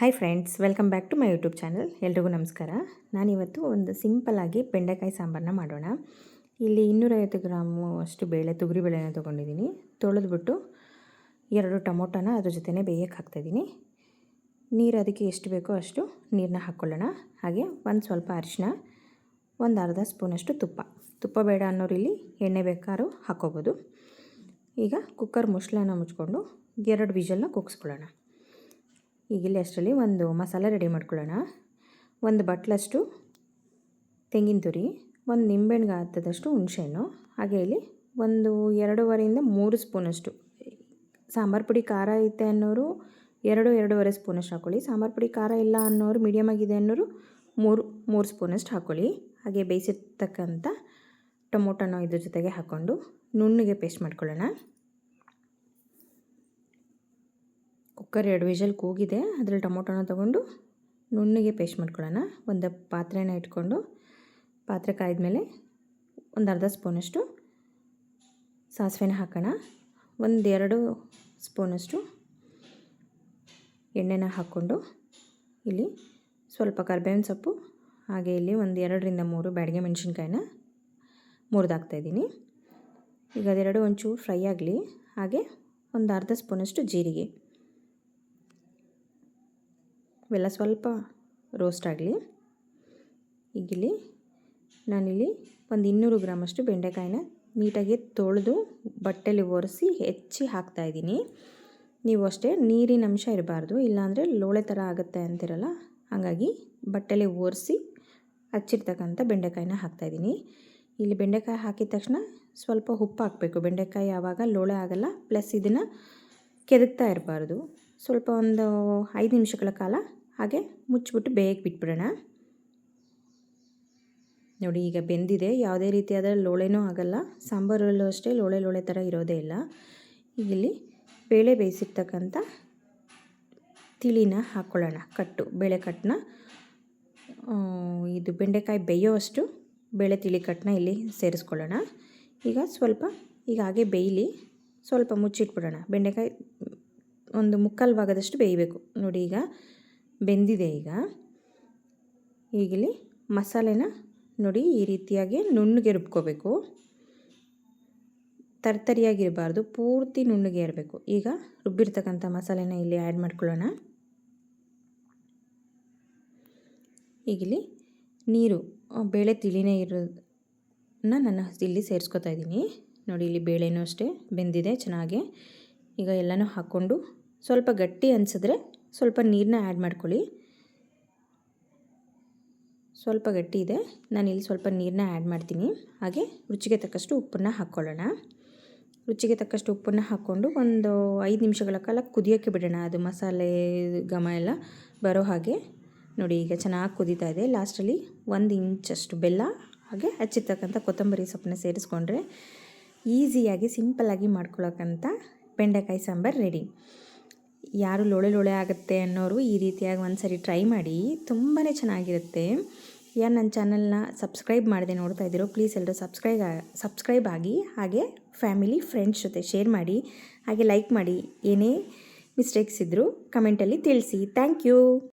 Hi friends, welcome back to my YouTube channel. ಎಲ್ರಿಗೂ ನಮಸ್ಕಾರ. ನಾನಿವತ್ತು ಒಂದು ಸಿಂಪಲ್ಲಾಗಿ ಬೆಂಡೆಕಾಯಿ ಸಾಂಬಾರನ್ನ ಮಾಡೋಣ. ಇಲ್ಲಿ 250 ಗ್ರಾಮು ಅಷ್ಟು ತೊಗರಿಬೇಳೆನ ತೊಗೊಂಡಿದ್ದೀನಿ. ತೊಳೆದ್ಬಿಟ್ಟು 2 ಟೊಮೊಟೊನ ಅದ್ರ ಜೊತೆನೇ ಬೇಯಕ್ಕೆ ಹಾಕ್ತಾಯಿದ್ದೀನಿ. ನೀರು ಅದಕ್ಕೆ ಎಷ್ಟು ಬೇಕೋ ಅಷ್ಟು ನೀರನ್ನ ಹಾಕ್ಕೊಳ್ಳೋಣ. ಹಾಗೆ ಒಂದು ಸ್ವಲ್ಪ ಅರಿಶಿನ, ಒಂದು ಅರ್ಧ ಸ್ಪೂನಷ್ಟು ತುಪ್ಪ ಬೇಡ ಅನ್ನೋರು ಇಲ್ಲಿ ಎಣ್ಣೆ ಬೇಕಾದ್ರೂ ಹಾಕ್ಕೋಬೋದು. ಈಗ ಕುಕ್ಕರ್ ಮುಚ್ಚಳನ ಮುಚ್ಕೊಂಡು 2 ವಿಷಲ್ನ ಕೂಗಿಸ್ಕೊಳ್ಳೋಣ. ಈಗ ಇಲ್ಲಿ ಅಷ್ಟರಲ್ಲಿ ಒಂದು ಮಸಾಲೆ ರೆಡಿ ಮಾಡ್ಕೊಳ್ಳೋಣ. ಒಂದು ಬಟ್ಲಷ್ಟು ತೆಂಗಿನ ತುರಿ, ಒಂದು ನಿಂಬೆಹಣ್ಣು ಗಾತ್ರದಷ್ಟು ಹುಣಸೆಹಣ್ಣು, ಹಾಗೆ ಇಲ್ಲಿ ಒಂದು 2.5 ಇಂದ 3 ಸ್ಪೂನಷ್ಟು ಸಾಂಬಾರು ಪುಡಿ. ಖಾರ ಐತೆ ಅನ್ನೋರು 2-2.5 ಸ್ಪೂನಷ್ಟು ಹಾಕ್ಕೊಳ್ಳಿ. ಸಾಂಬಾರು ಪುಡಿ ಖಾರ ಇಲ್ಲ ಅನ್ನೋರು, ಮೀಡಿಯಮ್ ಆಗಿದೆ ಅನ್ನೋರು 3 ಸ್ಪೂನಷ್ಟು ಹಾಕ್ಕೊಳ್ಳಿ. ಹಾಗೆ ಬೇಯಿಸಿರ್ತಕ್ಕಂಥ ಟೊಮೊಟೊನ ಇದ್ರ ಜೊತೆಗೆ ಹಾಕ್ಕೊಂಡು ನುಣ್ಣಗೆ ಪೇಸ್ಟ್ ಮಾಡ್ಕೊಳ್ಳೋಣ. ಕುಕ್ಕರ್ 2 ವಿಷಲ್ ಕೂಗಿದೆ. ಅದರಲ್ಲಿ ಟೊಮೊಟೊನ ತೊಗೊಂಡು ನುಣ್ಣಗೆ ಪೇಸ್ಟ್ ಮಾಡ್ಕೊಳ್ಳೋಣ. ಒಂದು ಪಾತ್ರೆನ ಇಟ್ಕೊಂಡು ಪಾತ್ರೆ ಕಾಯ್ದ ಒಂದು ಅರ್ಧ ಸ್ಪೂನಷ್ಟು ಸಾಸಿವೆನ ಹಾಕೋಣ. 1-2 ಸ್ಪೂನಷ್ಟು ಎಣ್ಣೆನ ಹಾಕ್ಕೊಂಡು ಇಲ್ಲಿ ಸ್ವಲ್ಪ ಕರಿಬೇವಿನ ಸೊಪ್ಪು, ಹಾಗೆ ಇಲ್ಲಿ ಒಂದು 2ರಿಂದ 3 ಬ್ಯಾಡಗೆ ಮೆಣಸಿನ್ಕಾಯಿನ ಮುರಿದಾಕ್ತಾಯಿದ್ದೀನಿ. ಈಗ ಅದೆರಡು ಒಂಚೂರು ಫ್ರೈ ಆಗಲಿ. ಹಾಗೆ ಒಂದು ಅರ್ಧ ಸ್ಪೂನಷ್ಟು ಜೀರಿಗೆ, ಇವೆಲ್ಲ ಸ್ವಲ್ಪ ರೋಸ್ಟ್ ಆಗಲಿ. ಈಗಿಲ್ಲಿ ನಾನಿಲ್ಲಿ ಒಂದು 200 ಗ್ರಾಮಷ್ಟು ಬೆಂಡೆಕಾಯಿನ ನೀಟಾಗಿ ತೊಳೆದು ಬಟ್ಟೆಲಿ ಒರೆಸಿ ಹೆಚ್ಚಿ ಹಾಕ್ತಾಯಿದ್ದೀನಿ. ನೀವು ಅಷ್ಟೇ ನೀರಿನ ಅಂಶ ಇರಬಾರ್ದು, ಇಲ್ಲಾಂದರೆ ಲೋಳೆ ಥರ ಆಗುತ್ತೆ ಅಂತಿರಲ್ಲ, ಹಾಗಾಗಿ ಬಟ್ಟೆಲಿ ಒರೆಸಿ ಹಚ್ಚಿರ್ತಕ್ಕಂಥ ಬೆಂಡೆಕಾಯಿನ ಹಾಕ್ತಾಯಿದ್ದೀನಿ. ಇಲ್ಲಿ ಬೆಂಡೆಕಾಯಿ ಹಾಕಿದ ತಕ್ಷಣ ಸ್ವಲ್ಪ ಉಪ್ಪು ಹಾಕಬೇಕು. ಬೆಂಡೆಕಾಯಿ ಆವಾಗ ಲೋಳೆ ಆಗೋಲ್ಲ, ಪ್ಲಸ್ ಇದನ್ನು ಕೆದಕ್ತಾ ಇರಬಾರ್ದು. ಸ್ವಲ್ಪ ಒಂದು 5 ನಿಮಿಷಗಳ ಕಾಲ ಹಾಗೆ ಮುಚ್ಚಿಬಿಟ್ಟು ಬೇಯಕ್ಕೆ ಬಿಟ್ಬಿಡೋಣ. ನೋಡಿ, ಈಗ ಬೆಂದಿದೆ. ಯಾವುದೇ ರೀತಿಯಾದ ಲೋಳೆನೂ ಆಗಲ್ಲ. ಸಾಂಬಾರಲ್ಲೂ ಅಷ್ಟೇ ಲೋಳೆ ಥರ ಇರೋದೇ ಇಲ್ಲ. ಈಗ ಇಲ್ಲಿ ಬೇಳೆ ಬೇಯಿಸಿರ್ತಕ್ಕಂಥ ತಿಳಿನ ಹಾಕ್ಕೊಳ್ಳೋಣ. ಬೇಳೆ ಕಟ್ಟನ್ನ, ಇದು ಬೆಂಡೆಕಾಯಿ ಬೇಯೋ ಅಷ್ಟು ಬೇಳೆ ತಿಳಿ ಕಟ್ಟನ್ನ ಇಲ್ಲಿ ಸೇರಿಸ್ಕೊಳ್ಳೋಣ. ಈಗ ಹಾಗೆ ಬೇಯಲಿ, ಸ್ವಲ್ಪ ಮುಚ್ಚಿಟ್ಬಿಡೋಣ. ಬೆಂಡೆಕಾಯಿ ಒಂದು 3/4 ಭಾಗದಷ್ಟು ಬೇಯಬೇಕು. ನೋಡಿ, ಈಗ ಬೆಂದಿದೆ. ಈಗಿಲ್ಲಿ ಮಸಾಲೆನ ನೋಡಿ ಈ ರೀತಿಯಾಗಿ ನುಣ್ಣಗೆ ರುಬ್ಕೋಬೇಕು. ತರ್ತರಿಯಾಗಿರಬಾರ್ದು, ಪೂರ್ತಿ ನುಣ್ಣಗೆ ಇರಬೇಕು. ಈಗ ರುಬ್ಬಿರ್ತಕ್ಕಂಥ ಮಸಾಲೆನ ಇಲ್ಲಿ ಆ್ಯಡ್ ಮಾಡ್ಕೊಳ್ಳೋಣ. ಈಗಿಲ್ಲಿ ನೀರು ಬೇಳೆ ತಿಳಿನೇ ಇರೋದನ್ನ ನಾನು ಇಲ್ಲಿ ಸೇರಿಸ್ಕೊತಾ ಇದ್ದೀನಿ. ನೋಡಿ, ಇಲ್ಲಿ ಬೇಳೆನೂ ಅಷ್ಟೇ ಬೆಂದಿದೆ ಚೆನ್ನಾಗಿ. ಈಗ ಎಲ್ಲನೂ ಹಾಕ್ಕೊಂಡು ಸ್ವಲ್ಪ ಗಟ್ಟಿ ಅನಿಸಿದ್ರೆ ಸ್ವಲ್ಪ ನೀರನ್ನ ಆ್ಯಡ್ ಮಾಡ್ಕೊಳ್ಳಿ. ಸ್ವಲ್ಪ ಗಟ್ಟಿ ಇದೆ, ನಾನಿಲ್ಲಿ ಸ್ವಲ್ಪ ನೀರನ್ನ ಆ್ಯಡ್ ಮಾಡ್ತೀನಿ. ಹಾಗೆ ರುಚಿಗೆ ತಕ್ಕಷ್ಟು ಉಪ್ಪನ್ನು ಹಾಕ್ಕೊಳ್ಳೋಣ. ರುಚಿಗೆ ತಕ್ಕಷ್ಟು ಉಪ್ಪನ್ನು ಹಾಕ್ಕೊಂಡು ಒಂದು 5 ನಿಮಿಷಗಳ ಕಾಲ ಕುದಿಯೋಕ್ಕೆ ಬಿಡೋಣ. ಅದು ಮಸಾಲೆ ಘಮ ಎಲ್ಲ ಬರೋ ಹಾಗೆ. ನೋಡಿ, ಈಗ ಚೆನ್ನಾಗಿ ಕುದೀತಾ ಇದೆ. ಲಾಸ್ಟಲ್ಲಿ 1 ಇಂಚಷ್ಟು ಬೆಲ್ಲ, ಹಾಗೆ ಹಚ್ಚಿರ್ತಕ್ಕಂಥ ಕೊತ್ತಂಬರಿ ಸೊಪ್ಪನ್ನ ಸೇರಿಸ್ಕೊಂಡ್ರೆ ಈಸಿಯಾಗಿ ಸಿಂಪಲ್ಲಾಗಿ ಮಾಡ್ಕೊಳ್ಳೋಕ್ಕಂಥ ಬೆಂಡೆಕಾಯಿ ಸಾಂಬಾರು ರೆಡಿ. ಯಾರು ಲೋಳೆ ಆಗುತ್ತೆ ಅನ್ನೋರು ಈ ರೀತಿಯಾಗಿ ಒಂದು ಸರಿ ಟ್ರೈ ಮಾಡಿ, ತುಂಬಾ ಚೆನ್ನಾಗಿರುತ್ತೆ. ಯಾರು ನನ್ನ ಚಾನಲ್ನ ಸಬ್ಸ್ಕ್ರೈಬ್ ಮಾಡದೆ ನೋಡ್ತಾ ಇದ್ದೀರೋ, ಪ್ಲೀಸ್ ಎಲ್ಲರೂ ಸಬ್ಸ್ಕ್ರೈಬ್ ಆಗಿ, ಹಾಗೆ ಫ್ಯಾಮಿಲಿ ಫ್ರೆಂಡ್ಸ್ ಜೊತೆ ಶೇರ್ ಮಾಡಿ, ಹಾಗೆ ಲೈಕ್ ಮಾಡಿ. ಏನೇ ಮಿಸ್ಟೇಕ್ಸ್ ಇದ್ದರೂ ಕಮೆಂಟಲ್ಲಿ ತಿಳಿಸಿ. Thank you.